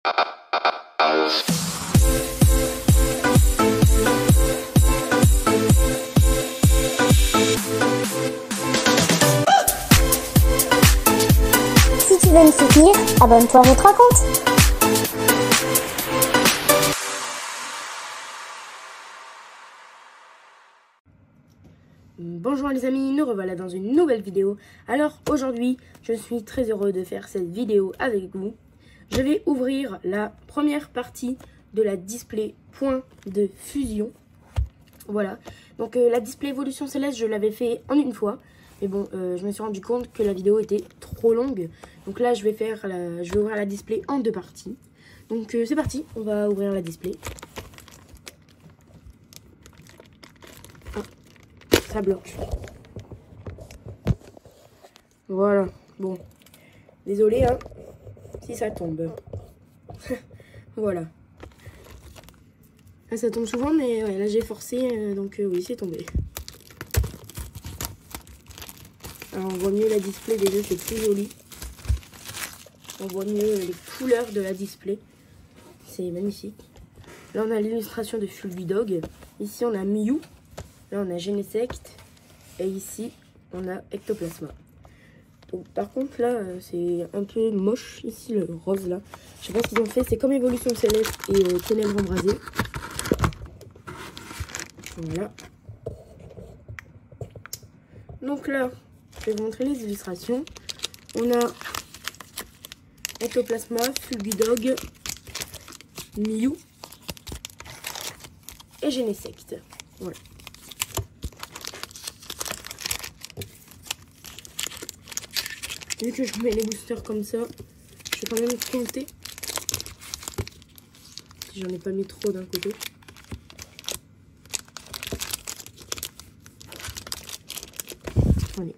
Si tu veux me soutenir, abonne-toi à notre compte. Bonjour les amis, nous revoilà dans une nouvelle vidéo. Alors aujourd'hui, je suis très heureux de faire cette vidéo avec vous. Je vais ouvrir la première partie de la display point de fusion. Voilà, donc la display évolution céleste, je l'avais fait en une fois. Mais bon, je me suis rendu compte que la vidéo était trop longue. Donc là, je vais ouvrir la display en deux parties. Donc c'est parti, on va ouvrir la display. Ça bloque. Voilà, bon. Désolé, hein, si ça tombe. Voilà. Ah, ça tombe souvent, mais ouais, là j'ai forcé, donc oui, c'est tombé. Alors on voit mieux la display, déjà c'est plus joli. On voit mieux les couleurs de la display. C'est magnifique. Là on a l'illustration de Fulgudog. Ici on a Mew. Là on a Genesect. Et ici on a Ectoplasma. Donc, par contre là c'est un peu moche. Ici le rose là. Je sais pas ce qu'ils ont fait. C'est comme Évolution Céleste et Ténèbres Embrasées. Voilà. Donc là, je vais vous montrer les illustrations. On a Ectoplasma, Fulgudog, Mew et Genesect. Voilà. Vu que je mets les boosters comme ça, je vais quand même compter. Si j'en ai pas mis trop d'un côté. Allez,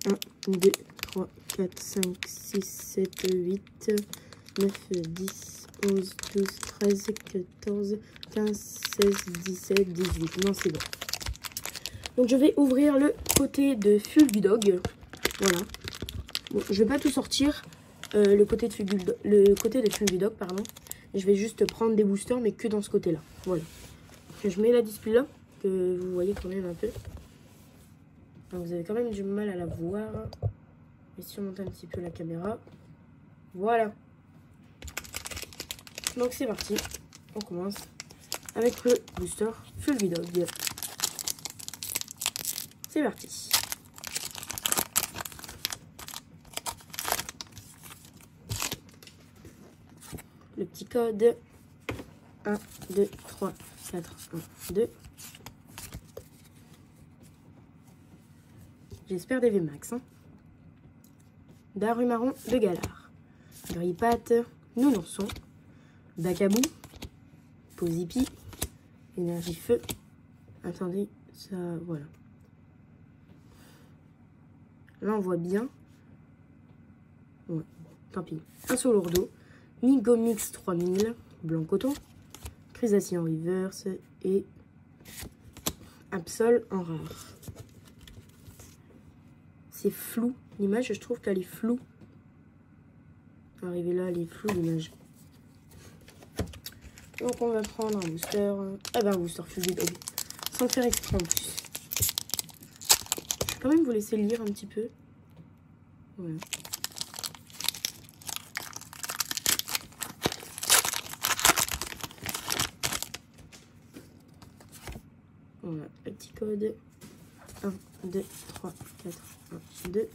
1, 2, 3, 4, 5, 6, 7, 8, 9, 10, 11, 12, 13, 14, 15, 16, 17, 18. Non, c'est bon. Donc, je vais ouvrir le côté de Fulgudog. Voilà. Bon, je vais pas tout sortir. Le côté de Fulgudog, pardon. Je vais juste prendre des boosters, mais que dans ce côté-là. Voilà. Donc, je mets la display là, que vous voyez quand même un peu. Donc vous avez quand même du mal à la voir. Je vais surmonter un petit peu la caméra. Voilà. Donc c'est parti. On commence avec le booster Fulgudog. C'est parti. Le petit code 1, 2, 3, 4, 1, 2. J'espère des VMAX. Hein. Darumaron de Galar. Grippat, Nounonson. Bakabou. Pozipi. Énergie feu. Attendez, ça. Voilà. Là, on voit bien. Ouais, tant pis. Un Solourdo. Nigomix 3000. Blanc coton. Chrysacee en reverse. Et Absol en rare. C'est flou. L'image, je trouve qu'elle est floue. Arrivé là, elle est floue l'image. Donc on va prendre un booster. Eh ben un booster Fulgudog. Sans le faire exprès en plus. Je vais quand même vous laisser lire un petit peu. Voilà. Voilà, le petit code. 1, 2, 3, 4, 1, 2.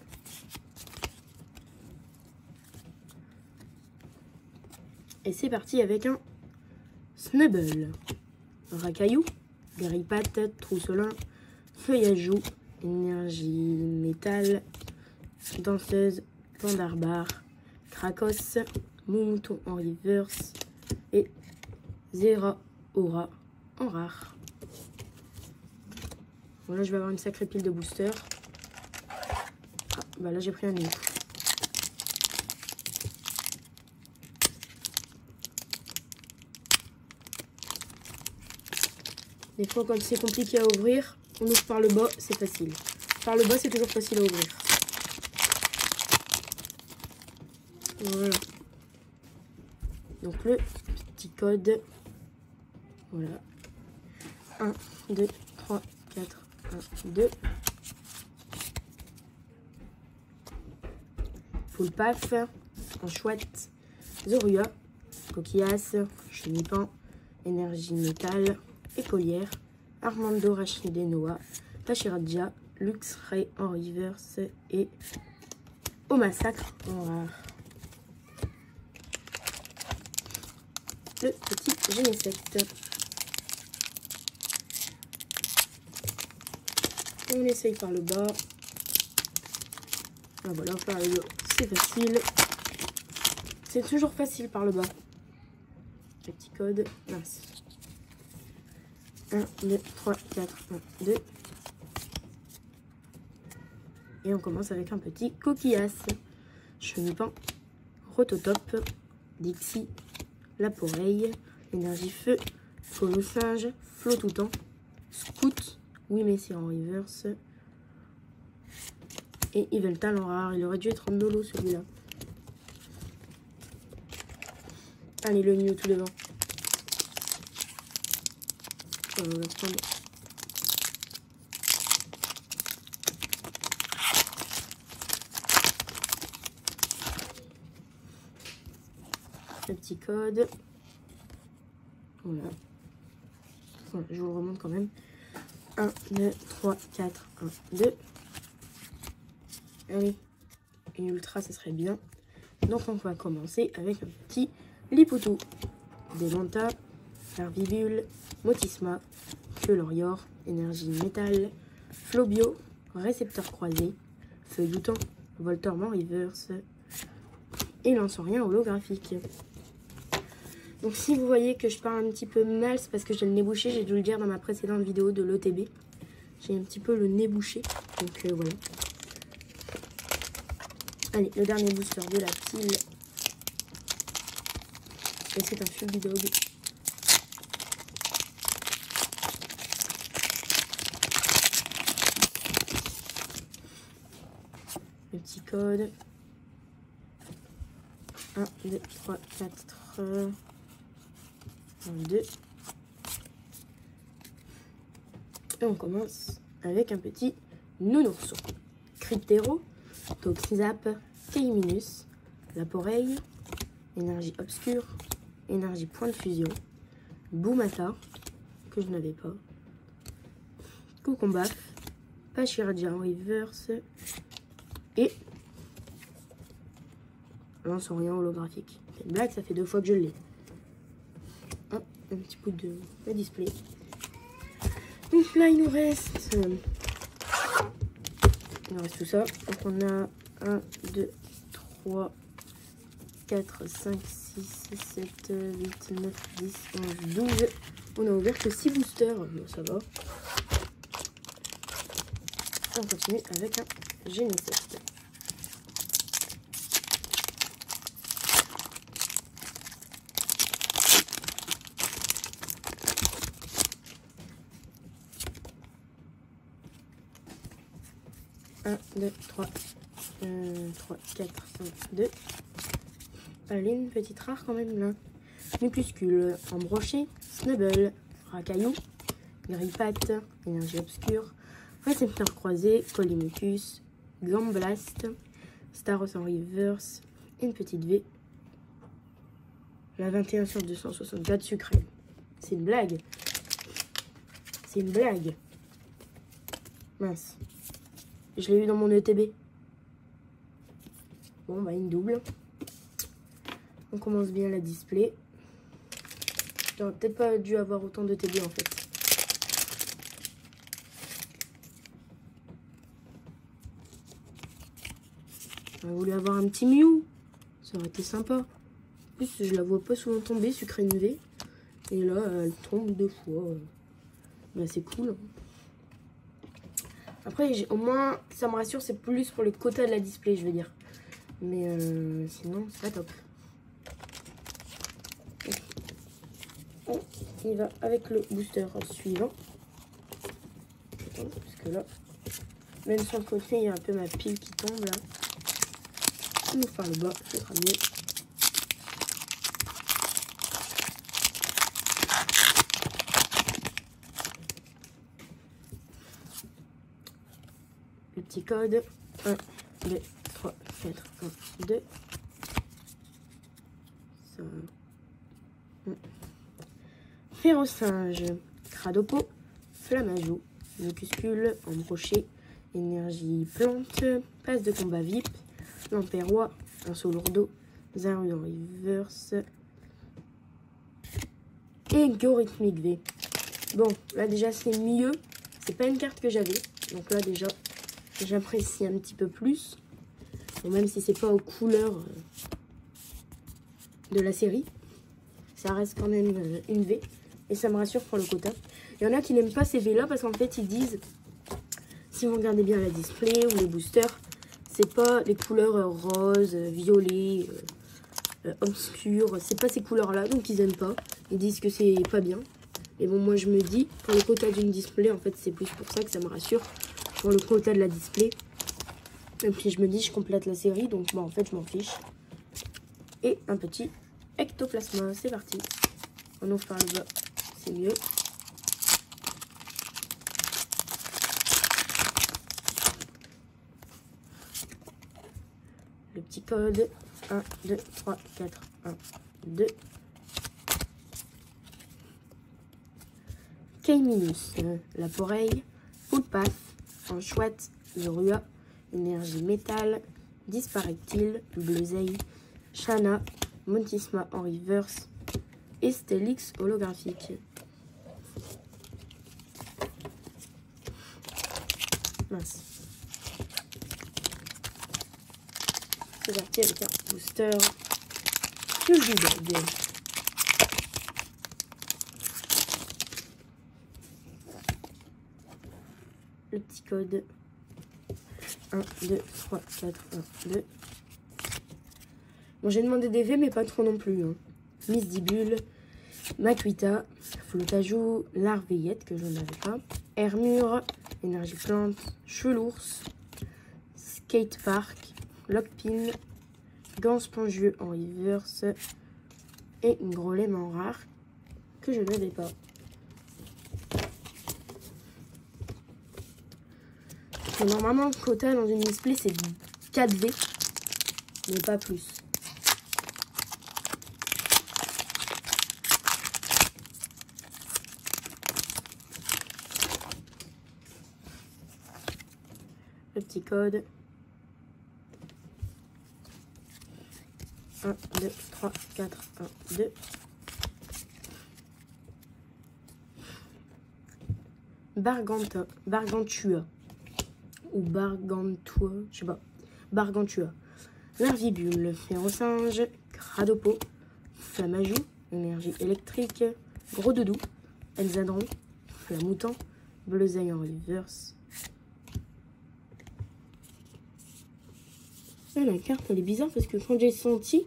Et c'est parti avec un Snubble, Racaillou, Grippat, Trousselin, Feuillajou, Énergie Métal, Danseuse, Pandarbar, Krakos, Mouton en reverse et Zera Aura en rare. Bon, là, je vais avoir une sacrée pile de boosters. Ah, bah là, j'ai pris un nez. Des fois, quand c'est compliqué à ouvrir, on ouvre par le bas, c'est facile. Par le bas, c'est toujours facile à ouvrir. Voilà. Donc le petit code, voilà, 1, 2, 3, 4, 1, 2. Full Paf, en chouette, Zorua, Coquillasse, Chenipan, Énergie Métal, Écolière, Armando Rachid Noah, Pachiradia, Luxray en reverse et au massacre en rare. Le petit Genesect. On essaye par le bas. Ah voilà, par le bas, c'est facile. C'est toujours facile par le bas. Le petit code, mince. 1, 2, 3, 4, 1, 2. Et on commence avec un petit Coquillasse. Chenipan, Rototop, Dixie, Laporeille, Énergie Feu, Colosinge, Flotoutan, Scout, oui mais c'est en reverse. Et Yveltal en rare, il aurait dû être en holo celui-là. Allez, le Mew tout devant. On va prendre. Le petit code. Voilà. Voilà, je vous le remonte quand même. 1, 2, 3, 4, 1, 2. Allez, une ultra, ça serait bien. Donc, on va commencer avec un petit Lipoutou. Delanta, Larvivule, Motisma, Queulorior, Énergie Métal, Flobio, Récepteur Croisé, Feuilloutant, Voltormant Reverse et Lanceurien holographique. Donc, si vous voyez que je parle un petit peu mal, c'est parce que j'ai le nez bouché. J'ai dû le dire dans ma précédente vidéo de l'OTB. J'ai un petit peu le nez bouché. Donc, voilà. Allez, le dernier booster de la pile. Et c'est un Fulby Dog. Le petit code. 1, 2, 3, 4, 1, 2. Et on commence avec un petit Nounourson. Cryptero, Toxizap, Keiminus, Laporeille, Énergie Obscure, Énergie Point de Fusion, Boumata, que je n'avais pas, Kokombaf, Pachiradia en reverse et Lanceurien holographique. C'est une blague, ça fait 2 fois que je l'ai. Ah, un petit bout de display. Donc là, il nous reste tout ça. Donc on a 1, 2, 3, 4, 5, 6, 7, 8, 9, 10, 11, 12. On a ouvert que 6 boosters. Bon, ça va. On continue avec un Genesect. Un, 2, 3, 4, 5, 2. Allez, une petite rare quand même là. Mucuscule, Embroché, Snubble, Racaillou, Grippat, Énergie Obscure, Récepteur Croisé, Polymucus, Gamblast, Staros en reverse, et une petite V. La 21 sur 264 sucrée. C'est une blague. C'est une blague. Mince. Je l'ai eu dans mon ETB. Bon, bah, une double. On commence bien la display. J'aurais peut-être pas dû avoir autant de TB en fait. J'aurais voulu avoir un petit Mew. Ça aurait été sympa. En plus, je la vois pas souvent tomber, sucré une V. Et là, elle tombe 2 fois. Bah, c'est cool. Après, au moins, ça me rassure, c'est plus pour les quotas de la display, je veux dire. Mais sinon, c'est pas top. On y va avec le booster suivant. Parce que là, même sur le côté, il y a un peu ma pile qui tombe là. On va faire le bas, ça sera mieux. petit code. 1, 2, 3, 4, 1, 2. Ça. Férocinge, Cradopo, Flammajou, Locuscule, Embroché, Énergie Plante, Passe de combat VIP, Lamperrois, un saut lourdeau, Zaru en reverse et Gorithmic V. Bon, là déjà c'est mieux, c'est pas une carte que j'avais, donc là déjà j'apprécie un petit peu plus, bon, même si c'est pas aux couleurs de la série, ça reste quand même une V. Et ça me rassure pour le quota. Il y en a qui n'aiment pas ces V là parce qu'en fait ils disent, si vous regardez bien la display ou les boosters, c'est pas les couleurs rose, violet, obscur, c'est pas ces couleurs là, donc ils aiment pas. Ils disent que c'est pas bien. Et bon, moi je me dis, pour le quota d'une display, en fait c'est plus pour ça que ça me rassure, pour le quota de la display. Et puis je me dis, je complète la série, donc bon, en fait je m'en fiche. Et un petit ectoplasma, c'est parti. On ouvre par le bas, c'est mieux. Le petit code 1, 2, 3, 4, 1, 2. K-Minus, la Poreille, Full Path, Anchouette, Zorua, Énergie Métal, Disparectile, Bleuzeille, Shana, Montisma en reverse et Stélix holographique. Mince. C'est parti avec un booster. Pioche du bug. Le petit code 1, 2, 3, 4, 1, 2. Bon, j'ai demandé des V, mais pas trop non plus. Hein. Misdibule, Makuita, Flotajou, Larveillette, que je n'avais pas, Hermure, Énergie Plante, Chelours, Skatepark, Lockpin, Gant Spongieux en reverse et une Grolément rare que je n'avais pas. Et normalement, le quota dans une display, c'est 4 V, mais pas plus. Le petit code 1, 2, 3, 4, 1, 2. Bargantua ou Bargantua, je sais pas, Bargantua, Larvibule, Férocinge, Cradopo, Flammajou, Énergie électrique, Gros Doudou, Elzadron, Flamoutant, Bleuzeille en reverse. Et la carte elle est bizarre parce que quand j'ai senti,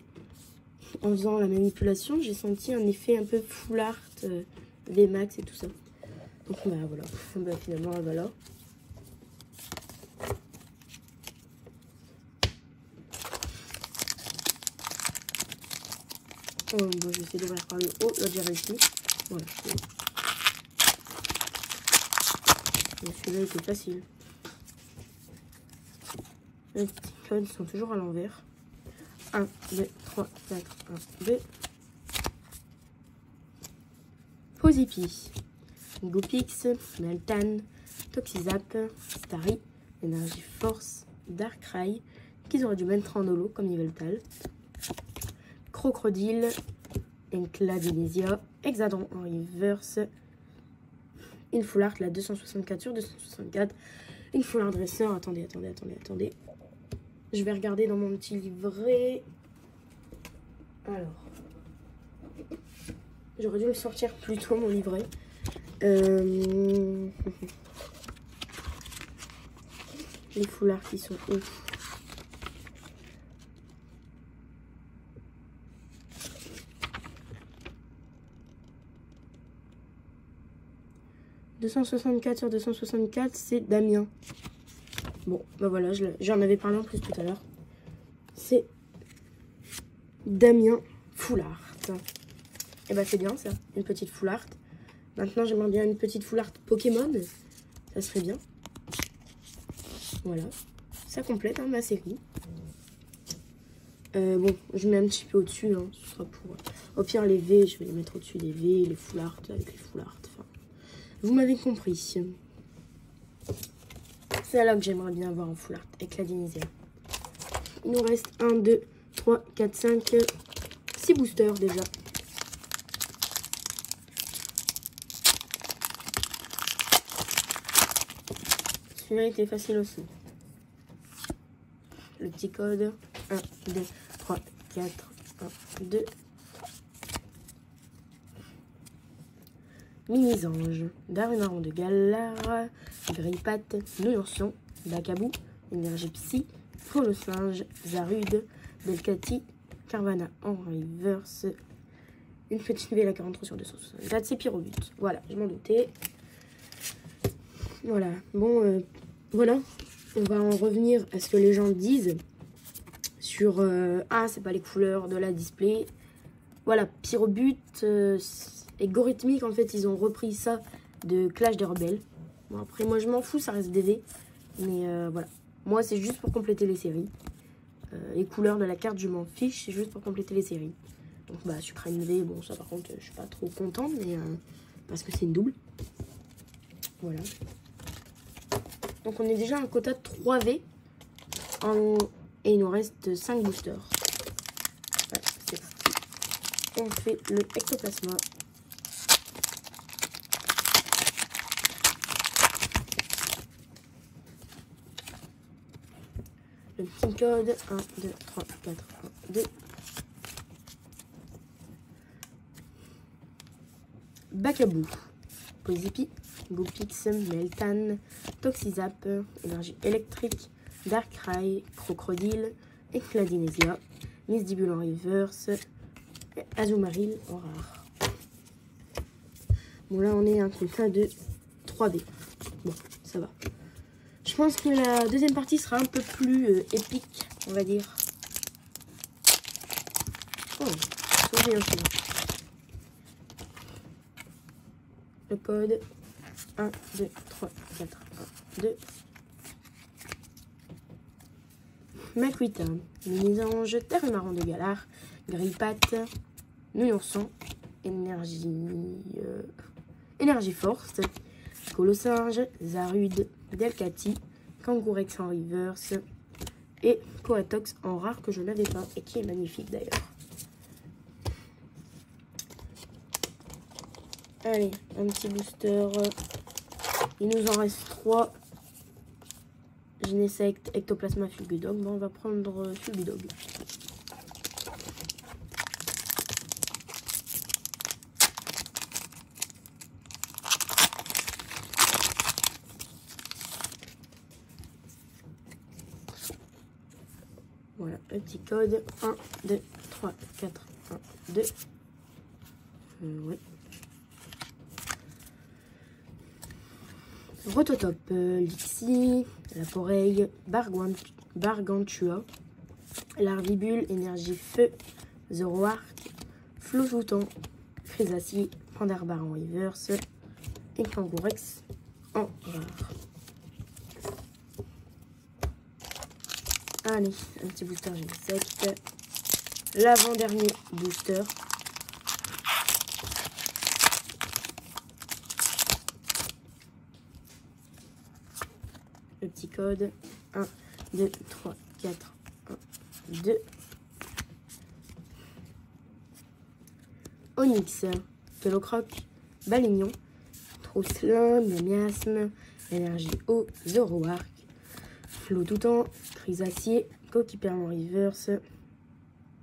en faisant la manipulation, j'ai senti un effet un peu full art, VMAX et tout ça. Donc bah voilà, bah, finalement elle va là. Oh, bon, je vais essayer d'ouvrir par le haut, là j'ai réussi. Voilà, celui-là était facile. Les petits codes sont toujours à l'envers. 1, 2, 3, 4, 1, 2. Posipi, Goopix, Meltan, Toxizap, Starry, Énergie Force, Darkrai, qu'ils auraient dû mettre en holo comme Yveltal. Crocodile, Encladinesia, Hexadron en reverse, une full art, la 264 sur 264, une full art dresseur, attendez. Je vais regarder dans mon petit livret. Alors, j'aurais dû le sortir plus tôt mon livret. Les foulards qui sont où? « 264 sur 264, c'est Damien. » Bon, bah voilà, j'en avais parlé en plus tout à l'heure. C'est Damien full art. Et bah c'est bien ça, une petite full art. Maintenant j'aimerais bien une petite full art Pokémon. Ça serait bien. Voilà, ça complète ma série. Bon, je mets un petit peu au-dessus, hein. Ce sera pour... Au pire, les V, je vais les mettre au-dessus des V, les full art avec les full art. Enfin, vous m'avez compris. C'est là que j'aimerais bien avoir en full art avec la Dinisea. Il nous reste 1, 2, 3, 4, 5, 6 boosters déjà. Celui-là était facile aussi. Le petit code 1, 2, 3, 4, 1, 2. Mini-ange, Darunarron de Galar, Grippat, Nounourson, Bakabou, Énergie Psy, Folosinge, Zarude, Delcati, Carvana en reverse, une petite nouvelle à 43 sur 264, c'est Pyrobut. Voilà, je m'en doutais. Voilà, bon, voilà, on va en revenir à ce que les gens disent sur ah, c'est pas les couleurs de la display. Voilà, Pyrobut et Gorithmic, en fait, ils ont repris ça de Clash des Rebelles. Bon, après, moi, je m'en fous, ça reste DV. Mais voilà, moi, c'est juste pour compléter les séries. Les couleurs de la carte, je m'en fiche, c'est juste pour compléter les séries. Donc, bah, Supreme V, bon, ça, par contre, je suis pas trop contente, mais parce que c'est une double. Voilà. Donc, on est déjà à un quota de 3 V. Et il nous reste 5 boosters. Voilà, c'est parti. On fait le ectoplasma. Le petit code 1, 2, 3, 4, 1, 2. Bakabou, Pozipi, Goopix, Meltan, Toxizap, Énergie électrique, Darkrai, Crocodile, Ecladinesia, Misdibule en reverse, Azumarill en rare. Bon, là on est à un quota de 3B. Bon, ça va. Je pense que la deuxième partie sera un peu plus épique, on va dire. Oh, c'est bien celui-là. Le code 1, 2, 3, 4, 1, 2. Makuita, Mini-ange, Darunarron de Galar, Grippat, Nounourson, Énergie Force, Colosinge, Zarude, Delcati, Kangourex en reverse et Coatox en rare que je n'avais pas et qui est magnifique d'ailleurs. Allez, un petit booster. Il nous en reste 3. Genesect, Ectoplasma, Fulgudog. Bon, on va prendre Fulgudog. Voilà, le petit code 1, 2, 3, 4, 1, 2. Ouais. Rototop, Lixie, Laporeille, Bargantua, Larvibule, Énergie Feu, Zoroark, Flojoutan, Chrysacier, Pandarbar en reverse et Kangourex en rare. Allez, un petit booster Genesect. L'avant-dernier booster. Le petit code 1, 2, 3, 4, 1, 2. Onyx, Kelocroc, Balignon, Trousselin, Miasme, Énergie Eau, Zoroark, Flotoutan, Chrysacier, Coquipère en reverse,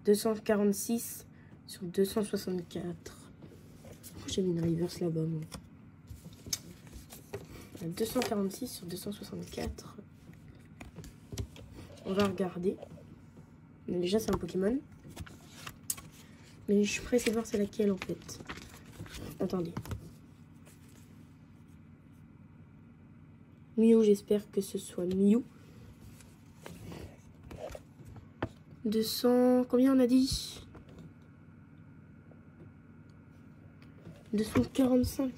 246 sur 264. J'ai mis une reverse là-bas, moi. 246 sur 264. On va regarder. Déjà, c'est un Pokémon. Mais je suis pressée de voir c'est laquelle en fait. Attendez. Mew, j'espère que ce soit Mew. 200... Combien on a dit? 245.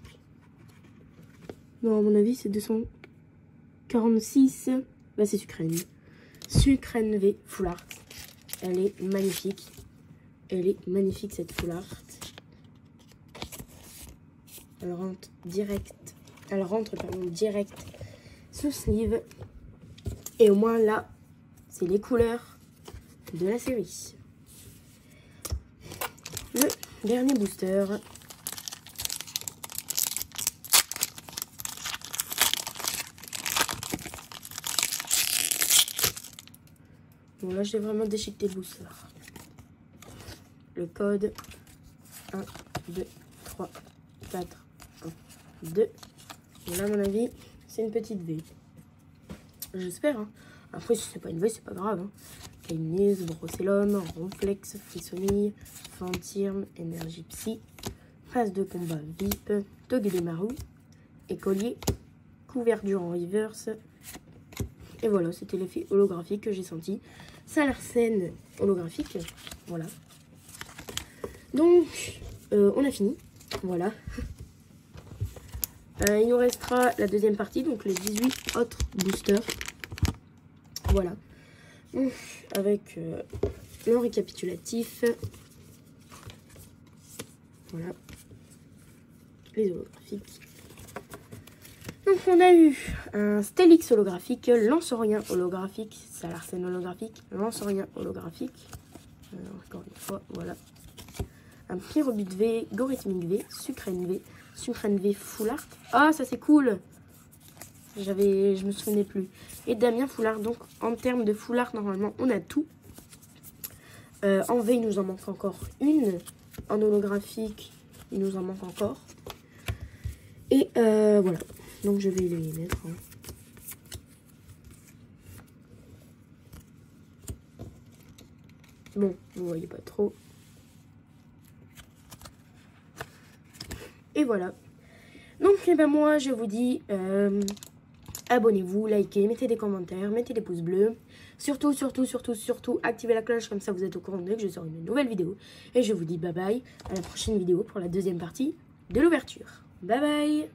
Non, à mon avis, c'est 246 Bah c'est Sucrène. Sucrène V Full Art. Elle est magnifique. Elle est magnifique cette Full Art. Elle rentre direct sous sleeve. Et au moins là, c'est les couleurs de la série. Le dernier booster. Bon là j'ai vraiment déchiqueté le booster. Le code 1, 2, 3, 4, 1, 2. Et là à mon avis c'est une petite V. J'espère hein. Après si c'est pas une V c'est pas grave hein. Canis, Brocellum, Ronflex, Frissonille, Fantirme, Énergie Psy, Phase de combat VIP, Togedemaru, Écolier, Couverture en reverse. Et voilà, c'était l'effet holographique que j'ai senti. Salarsen holographique. Voilà. Donc, on a fini. Voilà. Il nous restera la deuxième partie, donc les 18 autres boosters. Voilà. Donc, avec le récapitulatif. Voilà. Les holographiques. Donc on a eu un Steelix holographique, Lanceurien holographique, Salarsen holographique, Lanceurien holographique. Encore une fois, voilà. Un Pyrobut V, Gorithmic V, Sucrène V Full Art. Ah ça c'est cool. Je me souvenais plus. Et Damien Full Art. Donc en termes de Full Art normalement on a tout. En V il nous en manque encore une. En holographique il nous en manque encore. Et voilà. Donc je vais les mettre. Hein. Bon, vous voyez pas trop. Et voilà. Donc eh ben, moi je vous dis abonnez-vous, likez, mettez des commentaires, mettez des pouces bleus. Surtout, activez la cloche, comme ça vous êtes au courant dès que je sors une nouvelle vidéo. Et je vous dis bye bye à la prochaine vidéo pour la deuxième partie de l'ouverture. Bye bye.